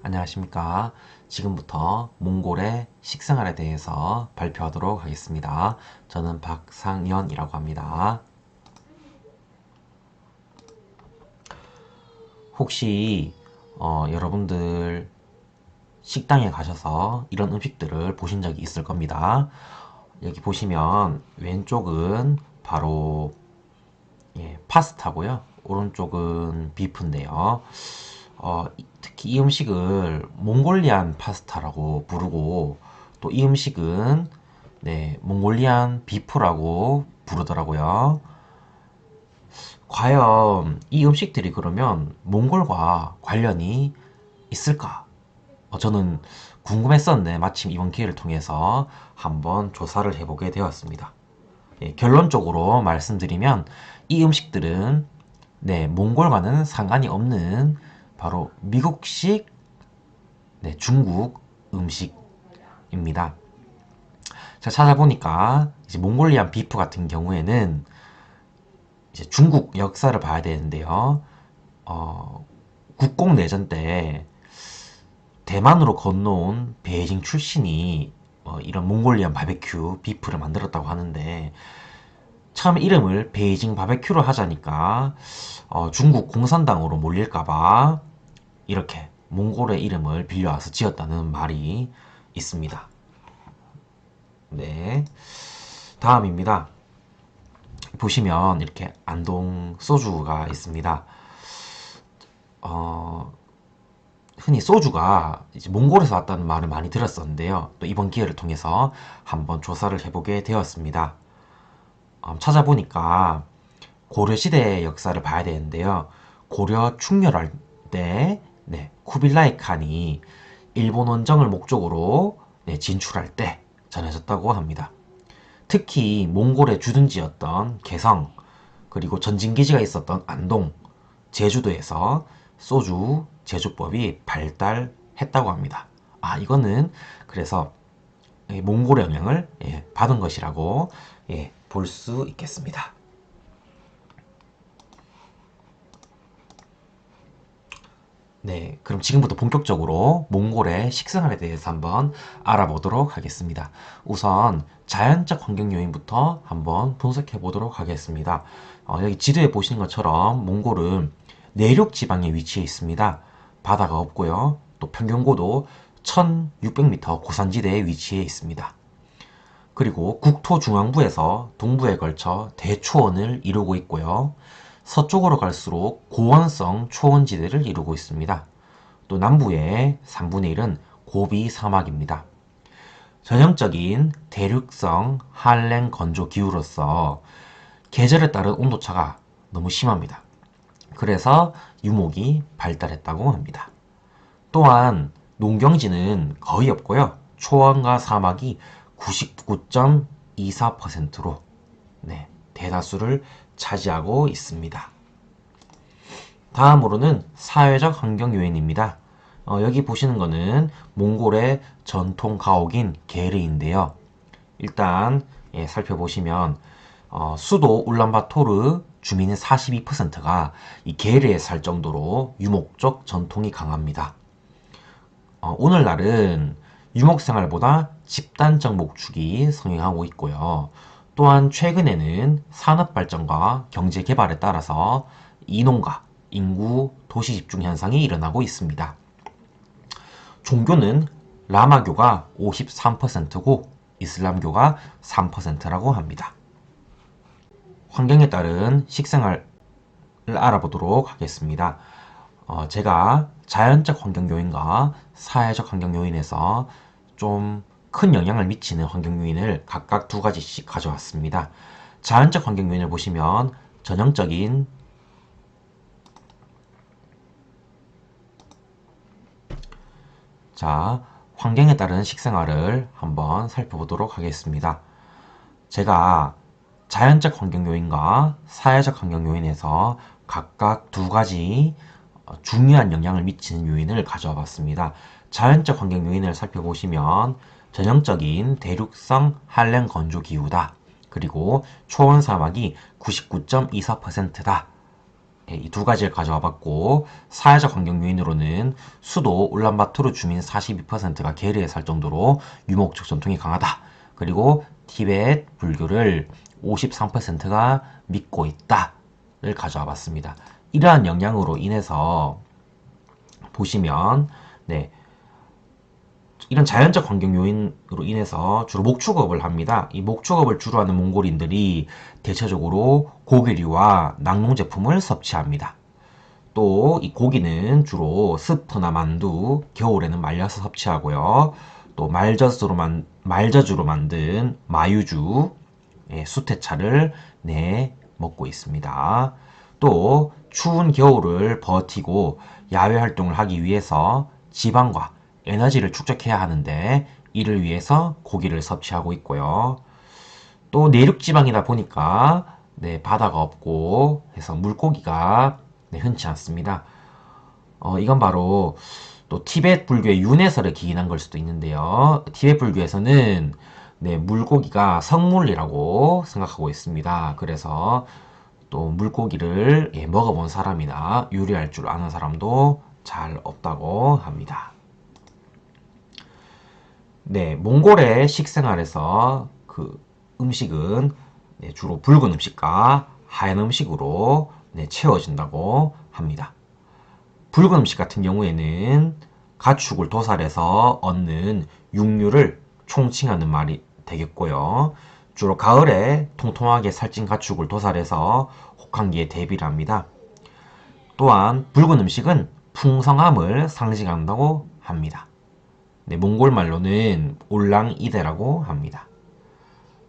안녕하십니까. 지금부터 몽골의 식생활에 대해서 발표하도록 하겠습니다. 저는 박상현이라고 합니다. 혹시 여러분들 식당에 가셔서 이런 음식들을 보신 적이 있을 겁니다. 여기 보시면 왼쪽은 바로 파스타고요. 오른쪽은 비프인데요. 특히 이 음식을 몽골리안 파스타라고 부르고 또 이 음식은 몽골리안 비프라고 부르더라고요. 과연 이 음식들이 그러면 몽골과 관련이 있을까? 저는 궁금했었는데 마침 이번 기회를 통해서 한번 조사를 해보게 되었습니다. 결론적으로 말씀드리면 이 음식들은 몽골과는 상관이 없는 바로 미국식 중국 음식입니다. 제가 찾아보니까 이제 몽골리안 비프 같은 경우에는 이제 중국 역사를 봐야 되는데요. 국공내전 때 대만으로 건너온 베이징 출신이 이런 몽골리안 바베큐 비프를 만들었다고 하는데 처음 이름을 베이징 바베큐로 하자니까 중국 공산당으로 몰릴까봐 이렇게 몽골의 이름을 빌려와서 지었다는 말이 있습니다. 네, 다음입니다. 보시면 이렇게 안동 소주가 있습니다. 흔히 소주가 이제 몽골에서 왔다는 말을 많이 들었었는데요. 또 이번 기회를 통해서 한번 조사를 해보게 되었습니다. 찾아보니까 고려시대의 역사를 봐야 되는데요. 고려 충렬할 때 쿠빌라이 칸이 일본 원정을 목적으로 진출할 때 전해졌다고 합니다. 특히 몽골의 주둔지였던 개성, 그리고 전진기지가 있었던 안동, 제주도에서 소주 제조법이 발달했다고 합니다. 이거는 그래서 몽골의 영향을 받은 것이라고 볼 수 있겠습니다. 네, 그럼 지금부터 본격적으로 몽골의 식생활에 대해서 한번 알아보도록 하겠습니다. 우선 자연적 환경 요인부터 한번 분석해 보도록 하겠습니다. 여기 지도에 보시는 것처럼 몽골은 내륙 지방에 위치해 있습니다. 바다가 없고요. 또 평균고도 1600m 고산지대에 위치해 있습니다. 그리고 국토 중앙부에서 동부에 걸쳐 대초원을 이루고 있고요. 서쪽으로 갈수록 고원성 초원지대를 이루고 있습니다. 또 남부의 3분의 1은 고비 사막입니다. 전형적인 대륙성 한랭 건조 기후로서 계절에 따른 온도차가 너무 심합니다. 그래서 유목이 발달했다고 합니다. 또한 농경지는 거의 없고요. 초원과 사막이 99.24%로 대다수를 차지하고 있습니다. 다음으로는 사회적 환경 요인입니다. 여기 보시는 거는 몽골의 전통 가옥인 게르인데요. 일단 살펴보시면 수도 울란바토르 주민의 42%가 이 게르에 살 정도로 유목적 전통이 강합니다. 오늘날은 유목생활보다 집단적 목축이 성행하고 있고요. 또한 최근에는 산업발전과 경제개발에 따라서 이농가, 인구 도시 집중 현상이 일어나고 있습니다. 종교는 라마교가 53%고 이슬람교가 3%라고 합니다. 환경에 따른 식생활을 알아보도록 하겠습니다. 제가 자연적 환경 요인과 사회적 환경 요인에서 좀 큰 영향을 미치는 환경 요인을 각각 두 가지씩 가져왔습니다. 자연적 환경 요인을 보시면 전형적인 환경에 따른 식생활을 한번 살펴보도록 하겠습니다. 제가 자연적 환경 요인과 사회적 환경 요인에서 각각 두 가지 중요한 영향을 미치는 요인을 가져와 봤습니다. 자연적 환경 요인을 살펴보시면 전형적인 대륙성 한랭 건조 기후다. 그리고 초원 사막이 99.24%다. 이 두 가지를 가져와 봤고, 사회적 환경 요인으로는 수도 울란바토르 주민 42%가 게르에 살 정도로 유목적 전통이 강하다. 그리고 티베트 불교를 53%가 믿고 있다를 가져와 봤습니다. 이러한 영향으로 인해서 보시면, 네, 이런 자연적 환경 요인으로 인해서 주로 목축업을 합니다. 이 목축업을 주로 하는 몽골인들이 대체적으로 고기류와 낙농 제품을 섭취합니다. 또 이 고기는 주로 스프나 만두, 겨울에는 말려서 섭취하고요. 또 말저주로 만든 마유주, 수태차를 먹고 있습니다. 또 추운 겨울을 버티고 야외 활동을 하기 위해서 지방과 에너지를 축적해야 하는데 이를 위해서 고기를 섭취하고 있고요. 또 내륙 지방이다 보니까 바다가 없고 해서 물고기가 흔치 않습니다. 이건 바로 또 티베트 불교의 윤회설에 기인한 걸 수도 있는데요. 티베트 불교에서는 물고기가 성물이라고 생각하고 있습니다. 그래서 또 물고기를 먹어본 사람이나 요리할 줄 아는 사람도 잘 없다고 합니다. 몽골의 식생활에서 그 음식은 주로 붉은 음식과 하얀 음식으로 채워진다고 합니다. 붉은 음식 같은 경우에는 가축을 도살해서 얻는 육류를 총칭하는 말이 되겠고요. 주로 가을에 통통하게 살찐 가축을 도살해서 혹한기에 대비를 합니다. 또한 붉은 음식은 풍성함을 상징한다고 합니다. 몽골 말로는 올랑이데라고 합니다.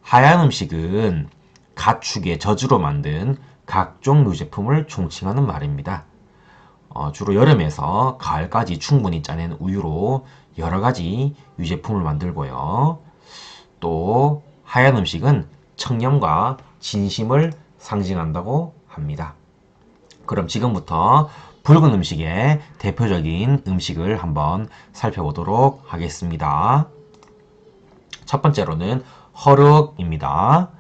하얀 음식은 가축의 젖으로 만든 각종 유제품을 총칭하는 말입니다. 주로 여름에서 가을까지 충분히 짜낸 우유로 여러가지 유제품을 만들고요. 또 하얀 음식은 청렴과 진심을 상징한다고 합니다. 그럼 지금부터 붉은 음식의 대표적인 음식을 한번 살펴보도록 하겠습니다. 첫 번째로는 허럭입니다.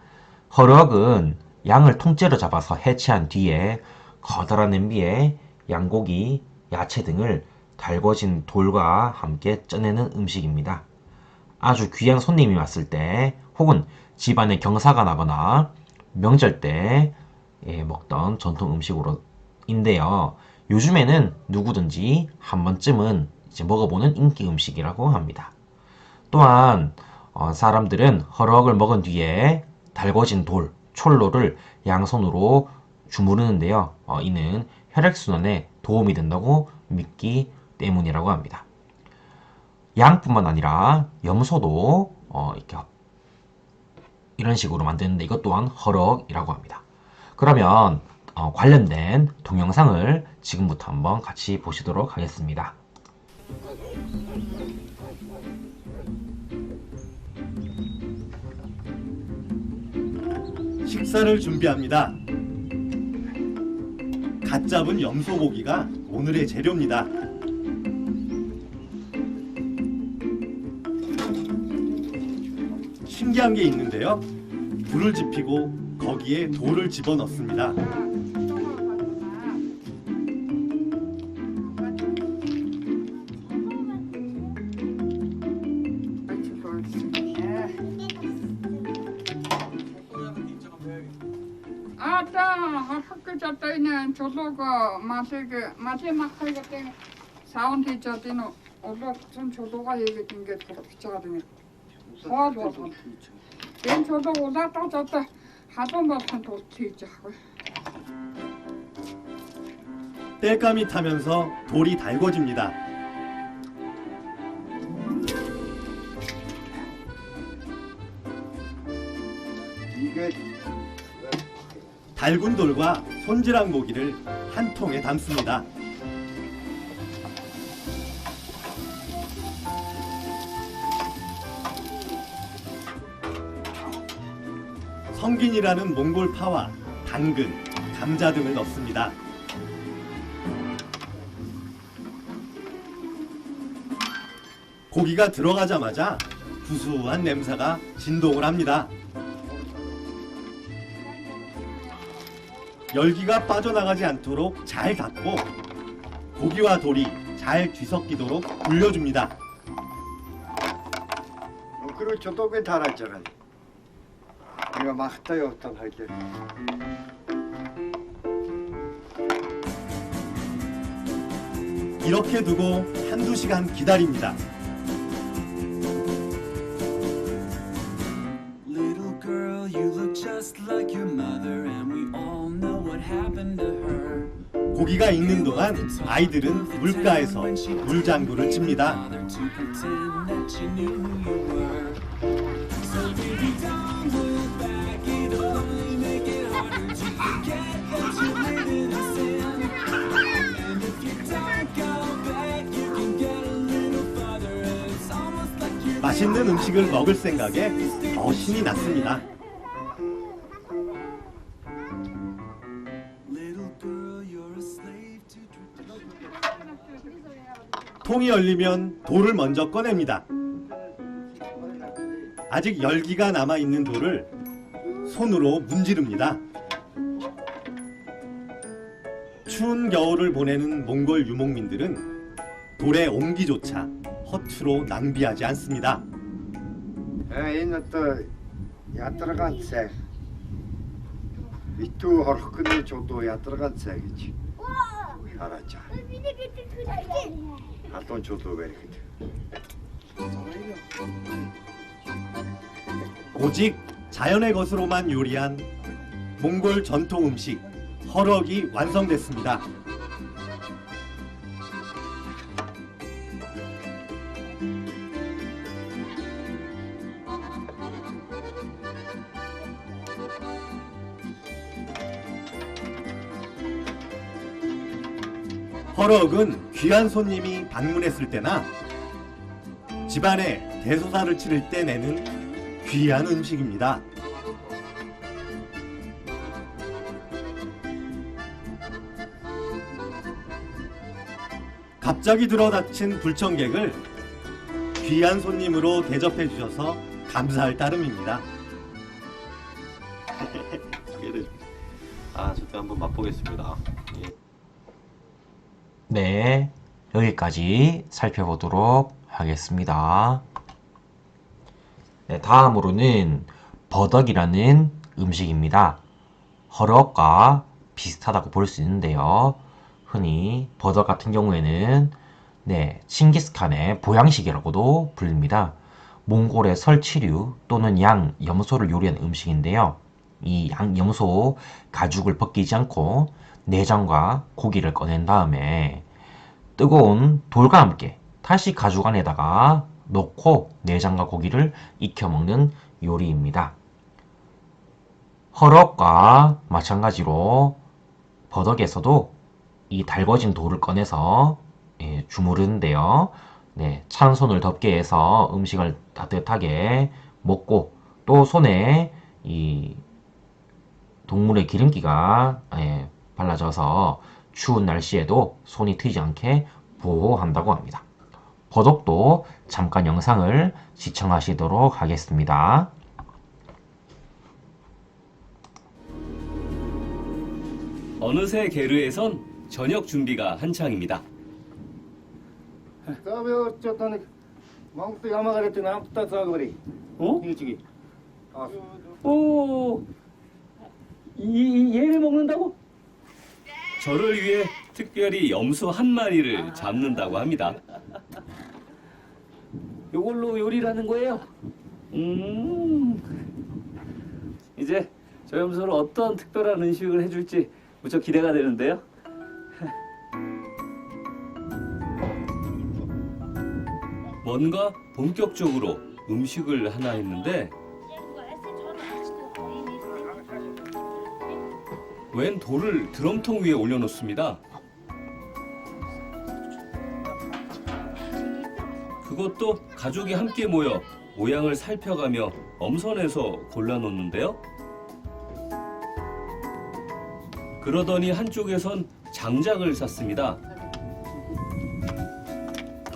허럭은 양을 통째로 잡아서 해체한 뒤에 커다란 냄비에 양고기, 야채 등을 달궈진 돌과 함께 쪄내는 음식입니다. 아주 귀한 손님이 왔을 때 혹은 집안에 경사가 나거나 명절 때 먹던 전통 음식인데요. 요즘에는 누구든지 한 번쯤은 이제 먹어보는 인기 음식이라고 합니다. 또한 사람들은 허럭을 먹은 뒤에 달궈진 돌, 촐로를 양손으로 주무르는데요. 이는 혈액순환에 도움이 된다고 믿기 때문이라고 합니다. 양뿐만 아니라 염소도 이렇게 이런 식으로 만드는데 이것 또한 허럭이라고 합니다. 그러면 관련된 동영상을 지금부터 한번 같이 보시도록 하겠습니다. 식사를 준비합니다. 갓 잡은 염소고기가 오늘의 재료입니다. 신기한 게 있는데요. 불을 지피고 거기에 돌을 집어넣습니다. 학교 갔다이는 조도가 마지막 할 때 사원 뒤자디는 올라 좀 조도가 얘기된 게 비싸거든요. 도와줘서. 걘 조도 오다 떠졌다 하도 못한 도티자. 땔감이 타면서 돌이 달궈집니다. 달군 돌과 손질한 고기를 한 통에 담습니다. 성긴이라는 몽골 파와 당근, 감자 등을 넣습니다. 고기가 들어가자마자 구수한 냄새가 진동을 합니다. 열기가 빠져나가지 않도록 잘 닫고 고기와 돌이 잘 뒤섞이도록 불려줍니다. 그리고 저쪽에 달았잖아. 내가 막 했다 여기다 할게. 이렇게 두고 한두 시간 기다립니다. Little girl, you look just like your mother, and we all know what happened to her. 고기가 익는 동안 아이들은 물가에서 물장구를 칩니다. Father to pretend that you knew who you were. So baby, don't look back, it'll only make it harder to forget that you live in a sin. And if you don't go back, you can get a little further, and it's almost like you're 맛있는 음식을 먹을 생각에 더 신이 났습니다. little girl, you're a slave to tradition. 통이 열리면 돌을 먼저 꺼냅니다. 아직 열기가 남아있는 돌을 손으로 문지릅니다. 추운 겨울을 보내는 몽골 유목민들은 돌의 온기조차 허투루 낭비하지 않습니다. Энэ одоо ядаргаан цай. Итүү хорхгоны чудуу ядаргаан цай гэж хараач. Хатун чудуу барихд. 오직 자연의 것으로만 요리한 몽골 전통 음식 허럭이 완성됐습니다. 허럭은 귀한 손님이 방문했을 때나 집안에 대소사를 치를 때 내는 귀한 음식입니다. 갑자기 들어닥친 불청객을 귀한 손님으로 대접해 주셔서 감사할 따름입니다. 저도 한번 맛보겠습니다. 예. 네, 여기까지 살펴보도록 하겠습니다. 네, 다음으로는 버덕이라는 음식입니다. 허럭과 비슷하다고 볼 수 있는데요. 흔히 버덕 같은 경우에는 칭기스칸의 보양식이라고도 불립니다. 몽골의 설치류 또는 양, 염소를 요리한 음식인데요. 이 양, 염소 가죽을 벗기지 않고 내장과 고기를 꺼낸 다음에 뜨거운 돌과 함께 다시 가죽 안에다가 넣고 내장과 고기를 익혀 먹는 요리입니다. 허럭과 마찬가지로 버덕에서도 이 달궈진 돌을 꺼내서 주무르는데요. 찬 손을 덮게 해서 음식을 따뜻하게 먹고 또 손에 이 동물의 기름기가 발라져서 추운 날씨에도 손이 트이지 않게 보호한다고 합니다. 버덕도 잠깐 영상을 시청하시도록 하겠습니다. 어느새 게르에선 저녁 준비가 한창입니다. За би өөрчөөд нэг Монголд ямаагаар гэдэг амттай цааг барыг. 어? 이쪽이. 오, 얘를 먹는다고? 저를 위해 특별히 염소 한 마리를 잡는다고 합니다. 이걸로 요리를 하는 거예요? 이제 저 염소를 어떤 특별한 음식을 해줄지 무척 기대가 되는데요. 뭔가 본격적으로 음식을 하나 했는데 웬 돌을 드럼통 위에 올려놓습니다. 그것도 가족이 함께 모여 모양을 살펴가며 엄선해서 골라놓는데요. 그러더니 한쪽에선 장작을 쌌습니다.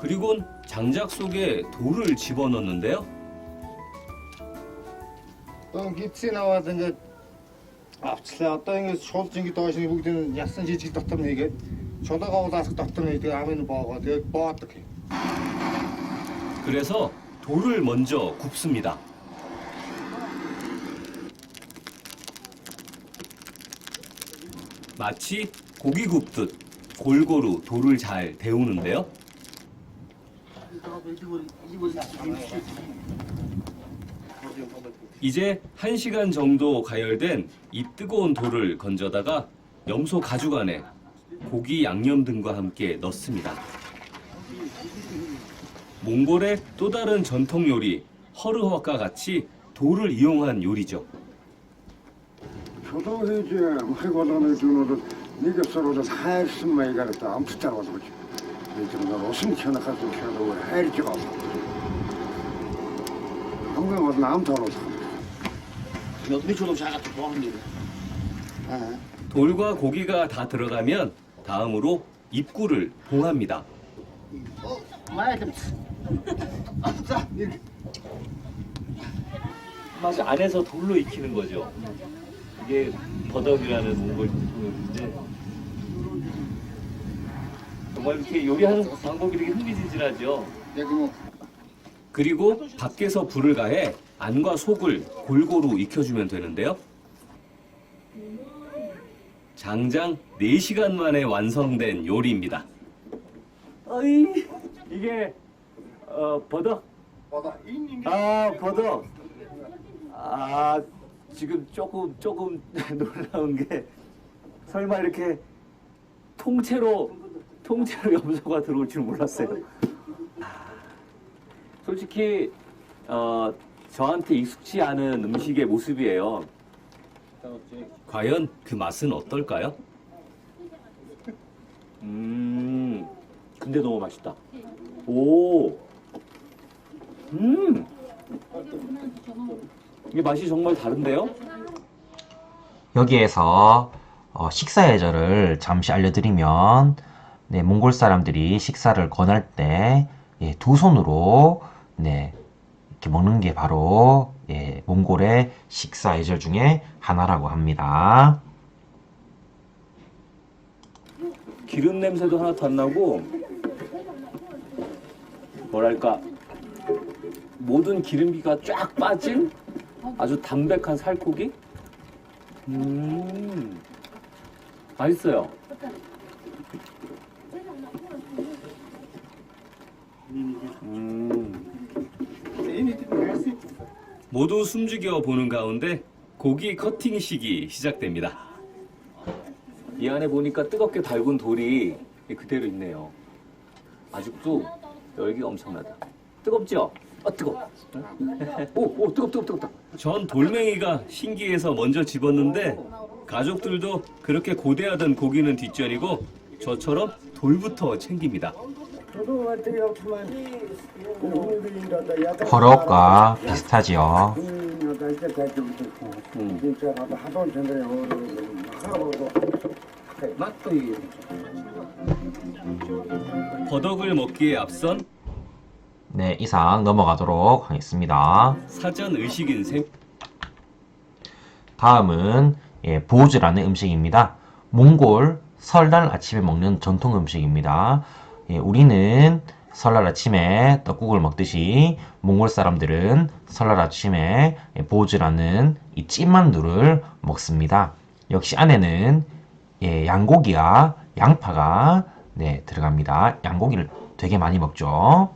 그리곤 장작 속에 돌을 집어넣는데요. гидсийн аваад ингээд авчлаа. Одоо ингэ шууд зинги доош нь бүгд ясан жижиг дотор нэгээд чулуугаа улаасах дотор нэгээд амын боогоо тэгээд боодог. 그래서 돌을 먼저 굽습니다. 마치 고기 굽듯 골고루 돌을 잘 데우는데요. 이제 1시간 정도 가열된 이 뜨거운 돌을 건져다가 염소 가죽 안에 고기 양념 등과 함께 넣습니다. 몽골의 또 다른 전통 요리 허르헛과 같이 돌을 이용한 요리죠. Чулуу хийж махыг болгоно гэдэг нь бол нэг өсрөөр хайрсан маягаар одоо амттай болгож хийж байгаа усан чанахаас шалгуу хайрж байгаа. хамгийн гол нь амт оруулах. 어떻게 저도 작아도 좋아합니다. 돌과 고기가 다 들어가면 다음으로 입구를 봉합니다. 맛이 안에서 돌로 익히는 거죠. 이게 버덕이라는 몽골 요리인데 정말 이렇게 요리하는 방법이 되게 흥미진진하죠. 그리고 밖에서 불을 가해 안과 속을 골고루 익혀주면 되는데요. 장장 4시간 만에 완성된 요리입니다. 어이, 이게 버덕? 아, 버덕. 아, 지금 조금 놀라운 게 설마 이렇게 통째로 염소가 들어올 줄 몰랐어요. 솔직히 저한테 익숙지 않은 음식의 모습이에요. 과연 그 맛은 어떨까요? 근데 너무 맛있다. 오, 이게 맛이 정말 다른데요? 여기에서 식사 예절을 잠시 알려드리면, 네, 몽골 사람들이 식사를 권할 때, 예, 두 손으로, 네, 이렇게 먹는 게 바로, 예, 몽골의 식사 예절 중에 하나라고 합니다. 기름 냄새도 하나도 안 나고, 뭐랄까, 모든 기름기가 쫙 빠진 아주 담백한 살코기? 맛있어요. 모두 숨죽여 보는 가운데 고기 커팅식이 시작됩니다. 이 안에 보니까 뜨겁게 달군 돌이 그대로 있네요. 아직도 열기가 엄청나다. 뜨겁죠? 뜨거워. 오, 뜨겁다. 전 돌멩이가 신기해서 먼저 집었는데 가족들도 그렇게 고대하던 고기는 뒷전이고 저처럼 돌부터 챙깁니다. 버럭과 비슷하지요. 버덕을 먹기에 앞선 네, 이상 넘어가도록 하겠습니다. 사전 의식인 셈. 다음은 예, 보즈라는 음식입니다. 몽골 설날 아침에 먹는 전통 음식입니다. 예, 우리는 설날 아침에 떡국을 먹듯이 몽골 사람들은 설날 아침에 예, 보즈라는 이 찐만두를 먹습니다. 역시 안에는 예, 양고기와 양파가 네, 들어갑니다. 양고기를 되게 많이 먹죠.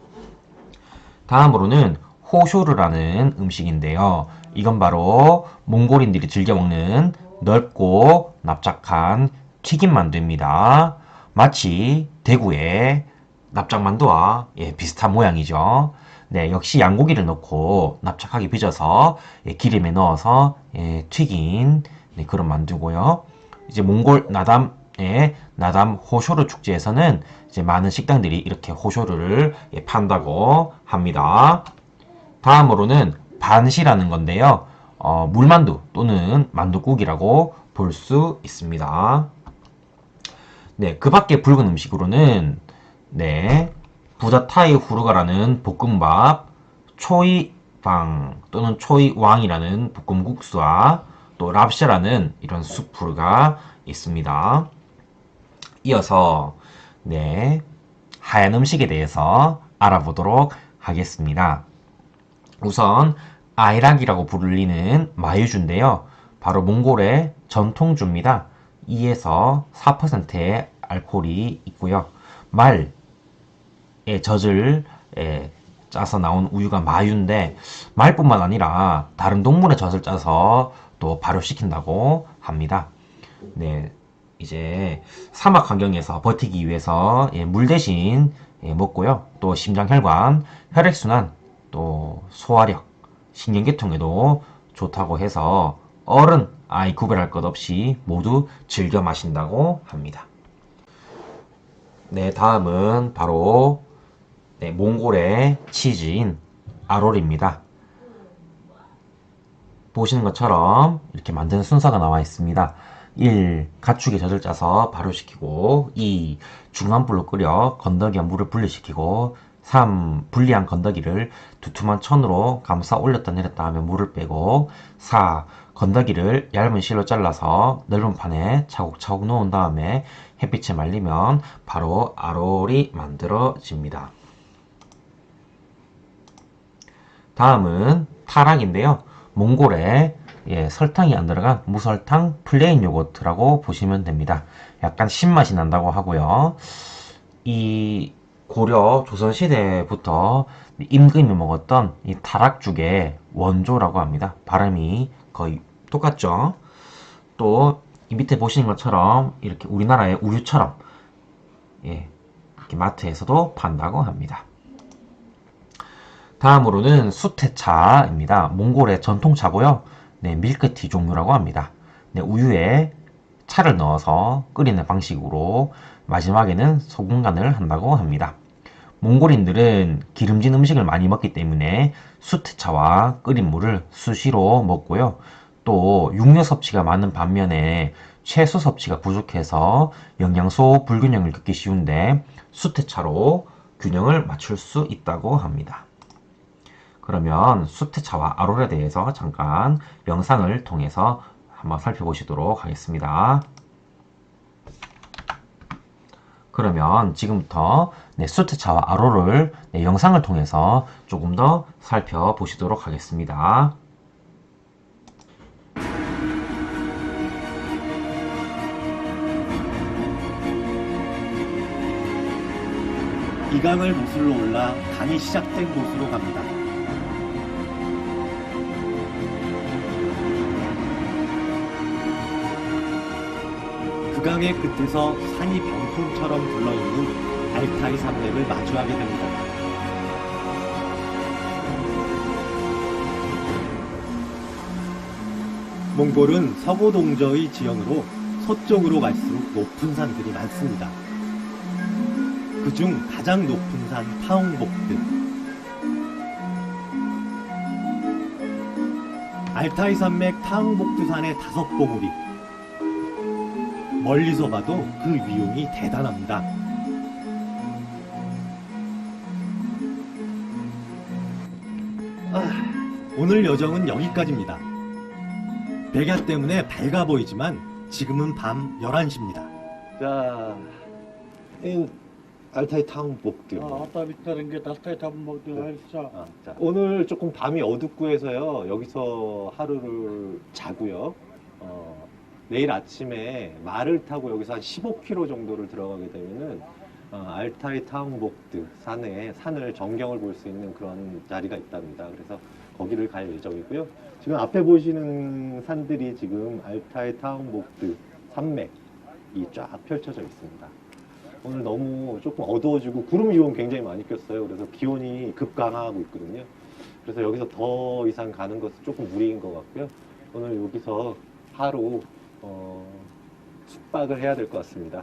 다음으로는 호쇼르라는 음식인데요. 이건 바로 몽골인들이 즐겨 먹는 넓고 납작한 튀김만두입니다. 마치 대구의 납작만두와 예, 비슷한 모양이죠. 네, 역시 양고기를 넣고 납작하게 빚어서 예, 기름에 넣어서 예, 튀긴 네, 그런 만두고요. 이제 몽골 나담 호쇼르 축제에서는 이제 많은 식당들이 이렇게 호쇼르를 예, 판다고 합니다. 다음으로는 반시라는 건데요. 물만두 또는 만두국이라고 볼 수 있습니다. 네, 그 밖에 붉은 음식으로는 네, 부다타이 후르가라는 볶음밥, 초이방 또는 초이왕이라는 볶음국수와 또 랍샤라는 이런 수프가 있습니다. 이어서 네, 하얀 음식에 대해서 알아보도록 하겠습니다. 우선 아이락이라고 불리는 마유주인데요. 바로 몽골의 전통주입니다. 2에서 4%의 알코올이 있고요. 말의 젖을 짜서 나온 우유가 마유인데 말뿐만 아니라 다른 동물의 젖을 짜서 또 발효시킨다고 합니다. 네, 이제 사막 환경에서 버티기 위해서 물 대신 먹고요. 또 심장, 혈관, 혈액순환, 또 소화력, 신경계통에도 좋다고 해서 어른, 아이 구별할 것 없이 모두 즐겨 마신다고 합니다. 네, 다음은 바로 몽골의 치즈인 아롤입니다. 보시는 것처럼 이렇게 만드는 순서가 나와 있습니다. 1. 가축의 젖을 짜서 발효시키고 2. 중한 불로 끓여 건더기와 물을 분리시키고 3. 분리한 건더기를 두툼한 천으로 감싸 올렸다 내렸다 하며 물을 빼고 4. 건더기를 얇은 실로 잘라서 넓은 판에 차곡차곡 놓은 다음에 햇빛에 말리면 바로 아롤이 만들어집니다. 다음은 타락인데요. 몽골에 설탕이 안 들어간 무설탕 플레인 요거트라고 보시면 됩니다. 약간 신맛이 난다고 하고요. 이 고려 조선시대부터 임금이 먹었던 이 타락죽의 원조라고 합니다. 발음이 거의 똑같죠. 또 이 밑에 보시는 것처럼 이렇게 우리나라의 우유처럼 이렇게 마트에서도 판다고 합니다. 다음으로는 수테차입니다. 몽골의 전통차고요. 네, 밀크티 종류라고 합니다. 네, 우유에 차를 넣어서 끓이는 방식으로 마지막에는 소금 간을 한다고 합니다. 몽골인들은 기름진 음식을 많이 먹기 때문에 수테차와 끓인 물을 수시로 먹고요. 또 육류 섭취가 많은 반면에 채소 섭취가 부족해서 영양소 불균형을 겪기 쉬운데 수테차로 균형을 맞출 수 있다고 합니다. 그러면 수테차와 아롤에 대해서 잠깐 영상을 통해서 한번 살펴보시도록 하겠습니다. 그러면 지금부터 수테차와 아롤을 영상을 통해서 조금 더 살펴보시도록 하겠습니다. 이강을 모슬로 올라 강이 시작된 곳으로 갑니다. 그 강의 끝에서 산이 병풍처럼 둘러있는 알타이 산맥을 마주하게 됩니다. 몽골은 서고 동저의 지형으로 서쪽으로 갈수록 높은 산들이 많습니다. 그중 가장 높은 산 타웅복드. 알타이 산맥 타웅복드 산의 5봉우리. 멀리서 봐도 그 위용이 대단합니다. 오늘 여정은 여기까지입니다. 백야 때문에 밝아 보이지만 지금은 밤 11시입니다. 자, 알타이 타운복드. 아따 비타는 게 달타이 타면 먹는 헬사. 자, 오늘 조금 밤이 어둡고 해서요. 여기서 하루를 자고요. 내일 아침에 말을 타고 여기서 한 15km 정도를 들어가게 되면은 알타이 타운복드 산을 전경을 볼 수 있는 그런 자리가 있답니다. 그래서 거기를 갈 예정이고요. 지금 앞에 보시는 산들이 지금 알타이 타운복드 산맥이 쫙 펼쳐져 있습니다. 오늘 너무 조금 어두워지고 구름 위험 굉장히 많이 꼈어요. 그래서 기온이 급강하고 있거든요. 그래서 여기서 더 이상 가는 것은 조금 무리인 것 같고요. 오늘 여기서 하루 숙박을 해야 될 것 같습니다.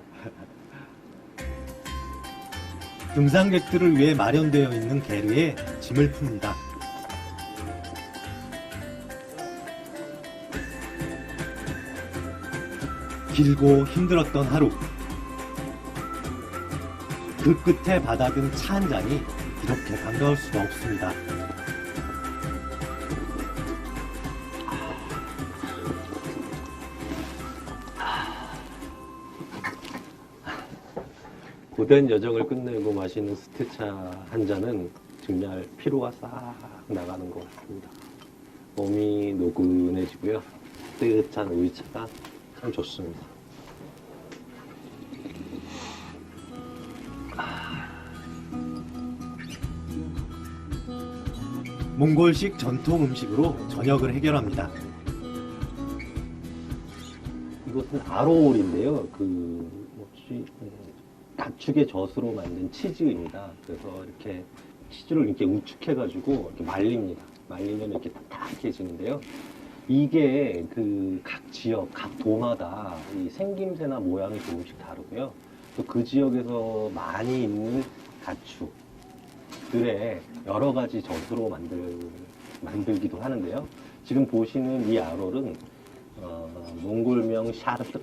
등산객들을 위해 마련되어 있는 게르에 짐을 풉니다. 길고 힘들었던 하루. 그 끝에 받아든 차 한 잔이 이렇게 반가울 수가 없습니다. 고된 여정을 끝내고 마시는 스테차 한 잔은 정말 피로가 싹 나가는 것 같습니다. 몸이 노근해지고요. 뜨뜻한 우유차가 참 좋습니다. 몽골식 전통 음식으로 저녁을 해결합니다. 이것은 아로올인데요. 가축의 젖으로 만든 치즈입니다. 그래서 이렇게 치즈를 이렇게 우측해가지고 이렇게 말립니다. 말리면 이렇게 딱딱해지는데요. 이게 각 지역, 각 도마다 이 생김새나 모양이 조금씩 다르고요. 또 그 지역에서 많이 있는 가축들의 여러 가지 젖으로 만들기도 하는데요. 지금 보시는 이 아롤은 몽골명 샤르트,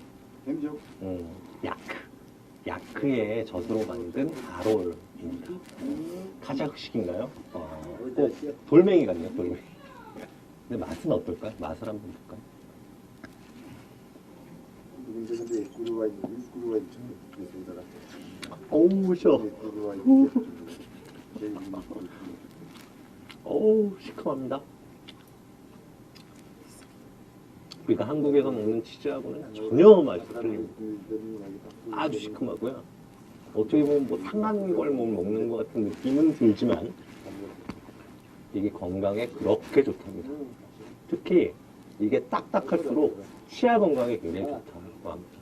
야크의 젖으로 만든 아롤입니다. 카자흐식인가요? 돌멩이 같네요, 돌멩이. 근데 맛은 어떨까요? 맛을 한번 볼까요? 어우, 셔. 어우, 시큼합니다. 우리가 한국에서 먹는 치즈하고는 전혀 맛이 틀립니다. 아주 시큼하고요. 어떻게 보면 뭐 상한 걸 먹는 것 같은 느낌은 들지만 이게 건강에 그렇게 좋답니다. 특히 이게 딱딱할수록 치아 건강에 굉장히 좋다고 합니다.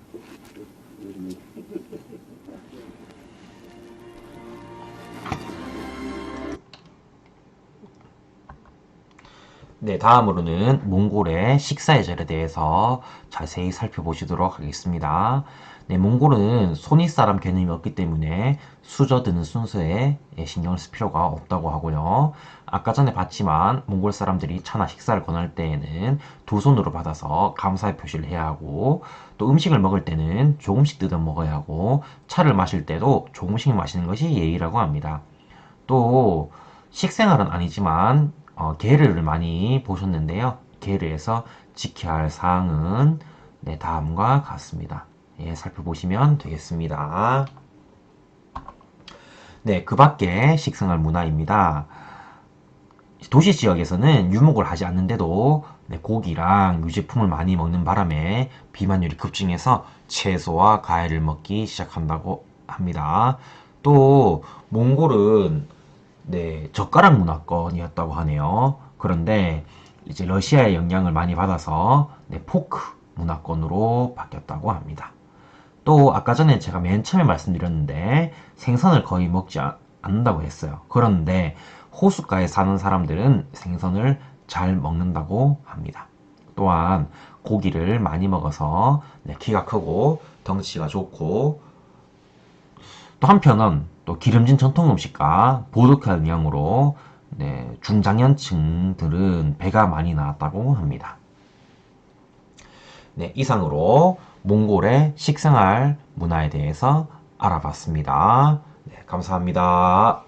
네, 다음으로는 몽골의 식사 예절에 대해서 자세히 살펴보시도록 하겠습니다. 네, 몽골은 손윗사람 개념이 없기 때문에 수저드는 순서에 신경을 쓸 필요가 없다고 하고요. 아까 전에 봤지만 몽골 사람들이 차나 식사를 권할 때에는 두 손으로 받아서 감사의 표시를 해야 하고, 또 음식을 먹을 때는 조금씩 뜯어 먹어야 하고, 차를 마실 때도 조금씩 마시는 것이 예의라고 합니다. 또 식생활은 아니지만 게르를 많이 보셨는데요. 게르에서 지켜야 할 사항은 다음과 같습니다. 예, 살펴보시면 되겠습니다. 네, 그 밖에 식생활 문화입니다. 도시 지역에서는 유목을 하지 않는데도 고기랑 유제품을 많이 먹는 바람에 비만율이 급증해서 채소와 과일을 먹기 시작한다고 합니다. 또 몽골은 젓가락 문화권이었다고 하네요. 그런데 이제 러시아의 영향을 많이 받아서 포크 문화권으로 바뀌었다고 합니다. 또 아까 전에 제가 맨 처음에 말씀드렸는데 생선을 거의 먹지 않는다고 했어요. 그런데 호숫가에 사는 사람들은 생선을 잘 먹는다고 합니다. 또한 고기를 많이 먹어서 키가 크고 덩치가 좋고, 또 한편은 또 기름진 전통 음식과 보드카 영향으로 중장년층들은 배가 많이 나왔다고 합니다. 네, 이상으로 몽골의 식생활 문화에 대해서 알아봤습니다. 네, 감사합니다.